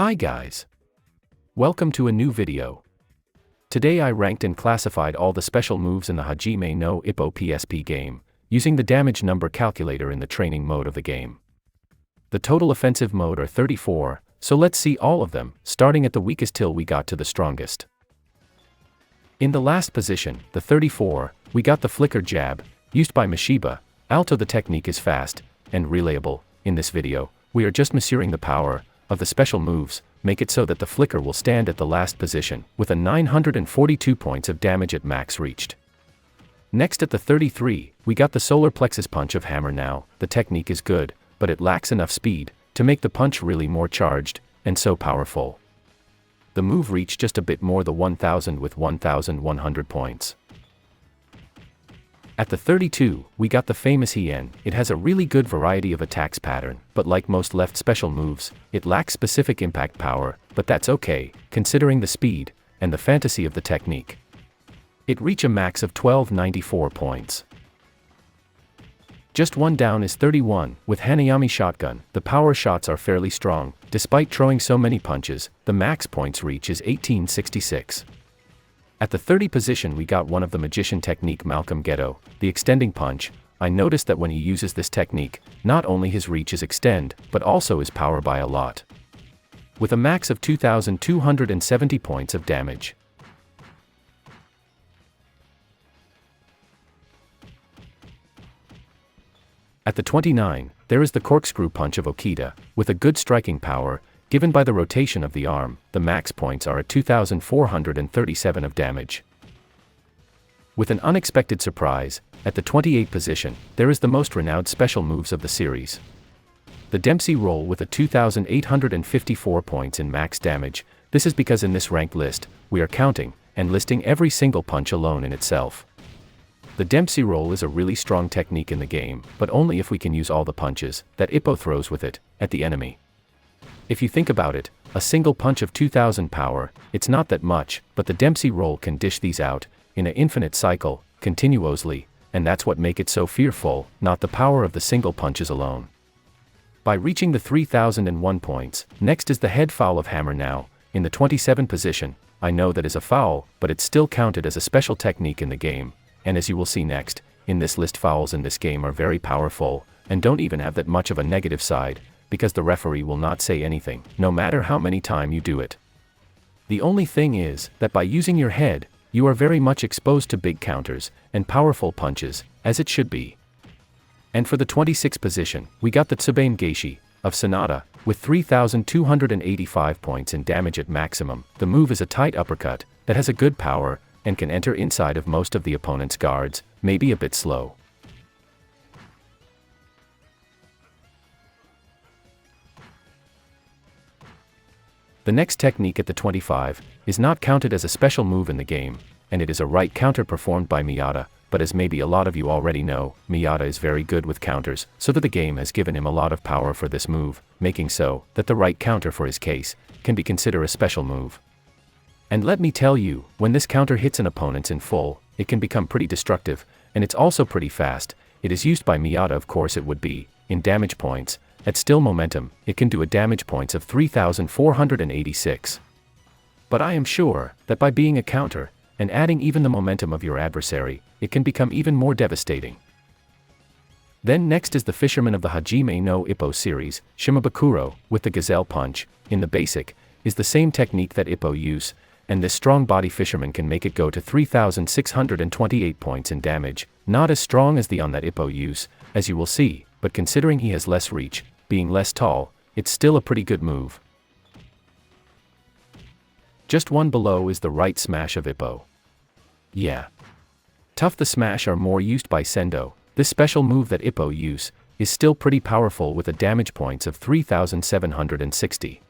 Hi guys! Welcome to a new video. Today I ranked and classified all the special moves in the Hajime no ippo psp game, using the damage number calculator in the training mode of the game. The total offensive mode are 34, so let's see all of them, starting at the weakest till we got to the strongest. In the last position, the 34, we got the flicker jab, used by Mishiba. Alto. The technique is fast and relayable. In this video, we are just measuring the power of the special moves, make it so that the flicker will stand at the last position, with a 942 points of damage at max reached. Next at the 33, we got the solar plexus punch of hammer. Now, the technique is good, but it lacks enough speed to make the punch really more charged, and so powerful. The move reached just a bit more the 1000 with 1100 points. At the 32, we got the famous Hien. It has a really good variety of attacks pattern, but like most left special moves, it lacks specific impact power, but that's okay, considering the speed and the fantasy of the technique. It reach a max of 1294 points. Just one down is 31, with Hanayami shotgun. The power shots are fairly strong, despite throwing so many punches, the max points reach is 1866. At the 30 position we got one of the magician technique Malcolm Ghetto, the extending punch. I noticed that when he uses this technique, not only his reach is extend, but also his power by a lot. With a max of 2270 points of damage. At the 29, there is the corkscrew punch of Okita, with a good striking power, given by the rotation of the arm. The max points are at 2437 of damage. With an unexpected surprise, at the 28 position, there is the most renowned special moves of the series. The Dempsey roll with a 2854 points in max damage. This is because in this ranked list, we are counting and listing every single punch alone in itself. The Dempsey roll is a really strong technique in the game, but only if we can use all the punches that Ippo throws with it at the enemy. If you think about it, a single punch of 2000 power, it's not that much, but the Dempsey roll can dish these out in an infinite cycle, continuously, and that's what make it so fearful, not the power of the single punches alone. By reaching the 3001 points, next is the head foul of hammer. Now, in the 27 position, I know that is a foul, but it's still counted as a special technique in the game, and as you will see next, in this list, fouls in this game are very powerful, and don't even have that much of a negative side, because the referee will not say anything, no matter how many times you do it. The only thing is, that by using your head, you are very much exposed to big counters, and powerful punches, as it should be. And for the 26th position, we got the Tsubame Geishi of Sonata, with 3285 points in damage at maximum. The move is a tight uppercut, that has a good power, and can enter inside of most of the opponent's guards, maybe a bit slow. The next technique at the 25 is not counted as a special move in the game, and it is a right counter performed by Miyata, but as maybe a lot of you already know, Miyata is very good with counters, so that the game has given him a lot of power for this move, making so that the right counter for his case can be considered a special move. And let me tell you, when this counter hits an opponent in full, it can become pretty destructive, and it's also pretty fast. It is used by Miyata, of course it would be, in damage points. At still momentum, it can do a damage points of 3486. But I am sure that by being a counter, and adding even the momentum of your adversary, it can become even more devastating. Then next is the Fisherman of the Hajime no Ippo series, Shimabukuro, with the Gazelle punch. In the basic, is the same technique that Ippo use, and this strong body fisherman can make it go to 3628 points in damage, not as strong as the on that Ippo use, as you will see, but considering he has less reach, being less tall, it's still a pretty good move. Just one below is the right smash of Ippo. Yeah. Tough. The smash are more used by Sendo. This special move that Ippo use is still pretty powerful with a damage points of 3760.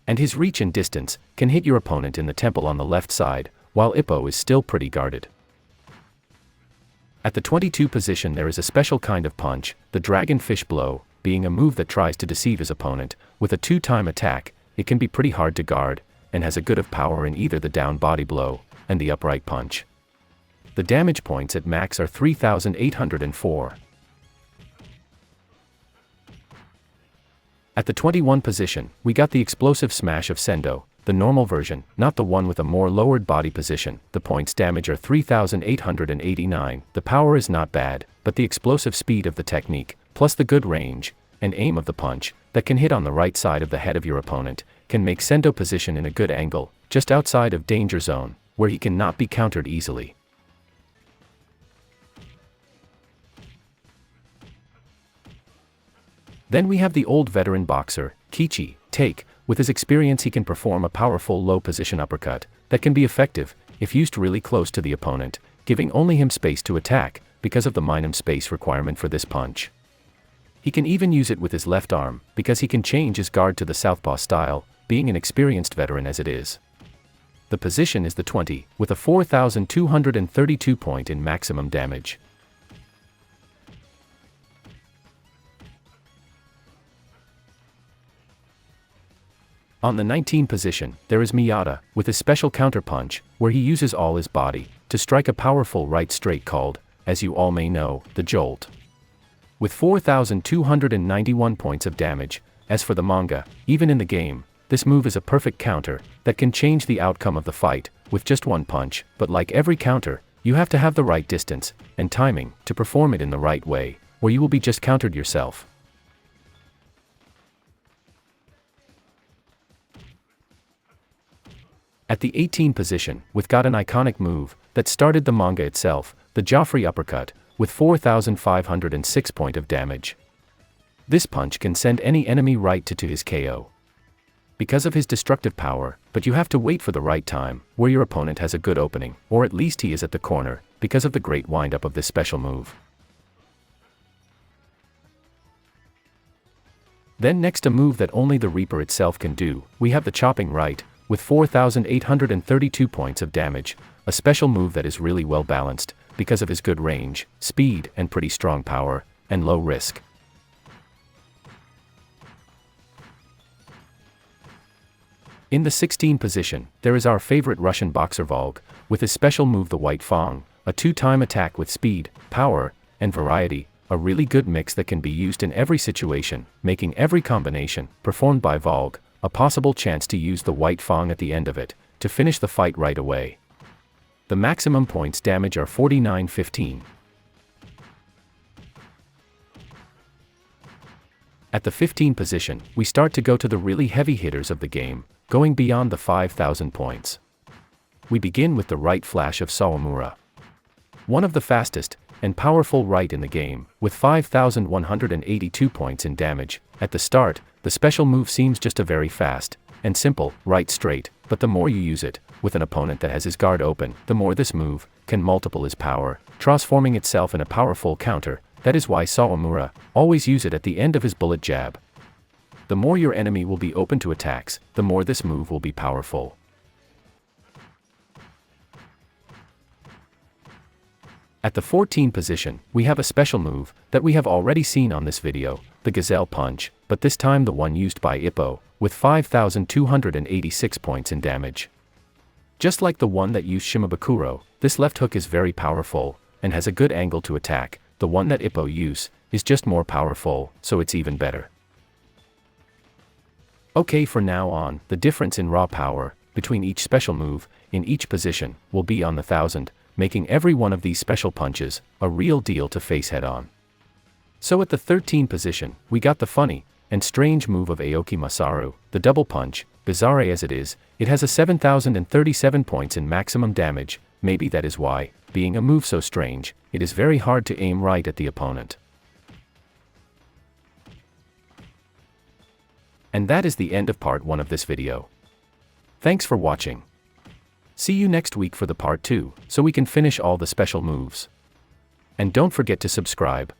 And his reach and distance can hit your opponent in the temple on the left side, while Ippo is still pretty guarded. At the 22 position there is a special kind of punch, the dragon fish blow, being a move that tries to deceive his opponent. With a 2-time attack, it can be pretty hard to guard, and has a good of power in either the down body blow, and the upright punch. The damage points at max are 3804. At the 21 position, we got the explosive smash of Sendo, the normal version, not the one with a more lowered body position. The points damage are 3,889. The power is not bad, but the explosive speed of the technique, plus the good range and aim of the punch, that can hit on the right side of the head of your opponent, can make Sendo position in a good angle, just outside of danger zone, where he cannot be countered easily. Then we have the old veteran boxer, Kichi, Take. With his experience he can perform a powerful low-position uppercut, that can be effective, if used really close to the opponent, giving only him space to attack, because of the minimum space requirement for this punch. He can even use it with his left arm, because he can change his guard to the southpaw style, being an experienced veteran as it is. The position is the 20, with a 4,232 point in maximum damage. On the 19 position, there is Miyata, with his special counterpunch, where he uses all his body, to strike a powerful right straight called, as you all may know, the Jolt. With 4,291 points of damage. As for the manga, even in the game, this move is a perfect counter, that can change the outcome of the fight, with just one punch, but like every counter, you have to have the right distance, and timing, to perform it in the right way, or you will be just countered yourself. At the 18 position, we've got an iconic move, that started the manga itself, the Joffrey uppercut, with 4,506 point of damage. This punch can send any enemy right to his KO. Because of his destructive power, but you have to wait for the right time, where your opponent has a good opening, or at least he is at the corner, because of the great windup of this special move. Then next, a move that only the Reaper itself can do, we have the chopping right, with 4,832 points of damage, a special move that is really well balanced, because of his good range, speed, and pretty strong power, and low risk. In the 16 position, there is our favorite Russian boxer Volg, with his special move the White Fang, a two-time attack with speed, power, and variety, a really good mix that can be used in every situation, making every combination, performed by Volg, a possible chance to use the White Fang at the end of it, to finish the fight right away. The maximum points damage are 4915. At the 15 position, we start to go to the really heavy hitters of the game, going beyond the 5,000 points. We begin with the right flash of Sawamura. One of the fastest and powerful right in the game, with 5,182 points in damage. At the start, the special move seems just a very fast and simple right straight, but the more you use it, with an opponent that has his guard open, the more this move can multiple his power, transforming itself in a powerful counter. That is why Sawamura always use it at the end of his bullet jab. The more your enemy will be open to attacks, the more this move will be powerful. At the 14 position, we have a special move that we have already seen on this video, the Gazelle Punch, but this time the one used by Ippo, with 5,286 points in damage. Just like the one that used Shimabukuro, this left hook is very powerful, and has a good angle to attack. The one that Ippo use is just more powerful, so it's even better. Okay, from now on, the difference in raw power between each special move in each position will be on the 1,000, making every one of these special punches a real deal to face head on. So at the 13 position, we got the funny and strange move of Aoki Masaru, the double punch. Bizarre as it is, it has a 7,037 points in maximum damage. Maybe that is why, being a move so strange, it is very hard to aim right at the opponent. And that is the end of part 1 of this video. Thanks for watching. See you next week for the part 2, so we can finish all the special moves. And don't forget to subscribe.